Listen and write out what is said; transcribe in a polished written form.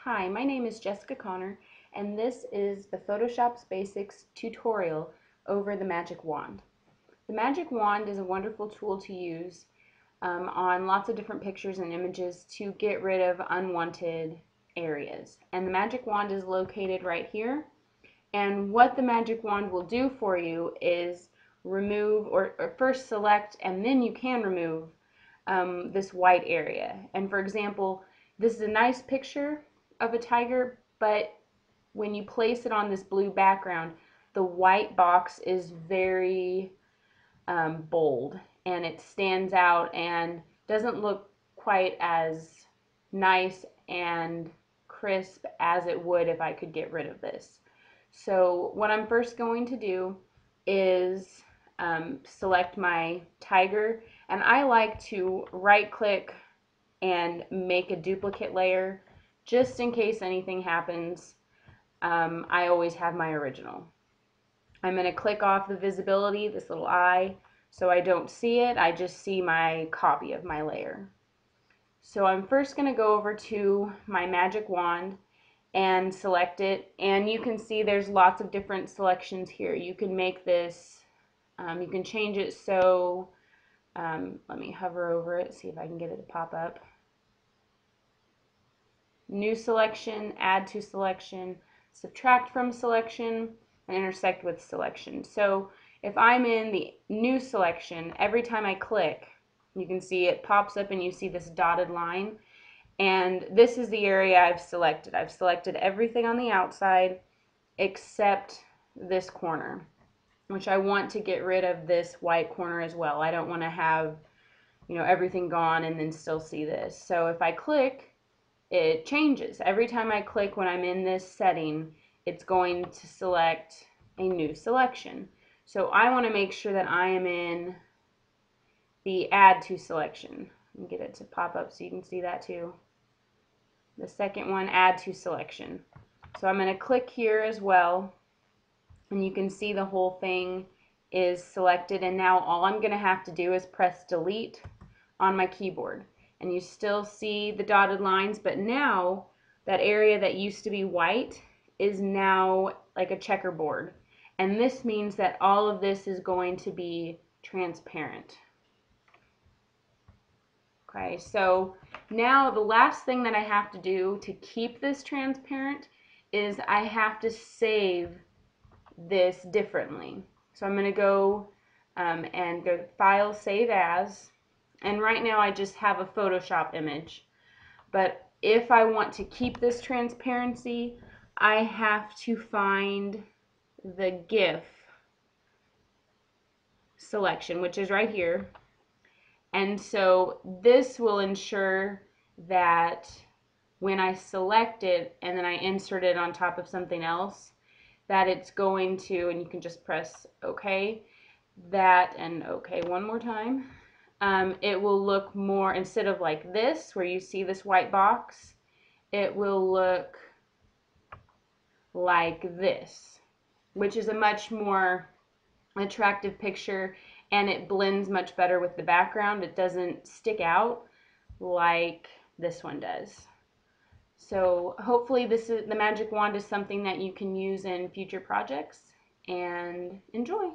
Hi, my name is Jessica Connor, and this is the Photoshop Basics tutorial over the Magic Wand. The Magic Wand is a wonderful tool to use on lots of different pictures and images to get rid of unwanted areas. And the Magic Wand is located right here. And what the Magic Wand will do for you is remove or first select, and then you can remove this white area. And for example, this is a nice picture of a tiger, but when you place it on this blue background, the white box is very bold, and it stands out and doesn't look quite as nice and crisp as it would if I could get rid of this. So what I'm first going to do is select my tiger, and I like to right click and make a duplicate layer just in case anything happens. I always have my original. I'm going to click off the visibility, this little eye, so I don't see it. I just see my copy of my layer. So I'm first going to go over to my Magic Wand and select it, and you can see there's lots of different selections here. You can make this, you can change it so, let me hover over it, see if I can get it to pop up. New selection, add to selection, subtract from selection, and intersect with selection. So if I'm in the new selection, every time I click, you can see it pops up and you see this dotted line. And this is the area I've selected. I've selected everything on the outside except this corner, which I want to get rid of this white corner as well. I don't want to have, everything gone and then still see this. So if I click, it changes. Every time I click when I'm in this setting, it's going to select a new selection. So I want to make sure that I am in the add to selection. Let me get it to pop up so you can see that too. The second one, add to selection. So I'm going to click here as well, and you can see the whole thing is selected, and now all I'm going to have to do is press delete on my keyboard. And you still see the dotted lines, but now that area that used to be white is now like a checkerboard. And this means that all of this is going to be transparent. Okay, so now the last thing that I have to do to keep this transparent is I have to save this differently. So I'm going to go and go to File, Save As. And right now I just have a Photoshop image. But if I want to keep this transparency, I have to find the GIF selection, which is right here. And so this will ensure that when I select it and then I insert it on top of something else, that it's going to, and you can just press OK, that, and OK one more time. It will look more, instead of like this where you see this white box, it will look like this, which is a much more attractive picture, and it blends much better with the background. It doesn't stick out like this one does. So hopefully the Magic Wand is something that you can use in future projects, and enjoy.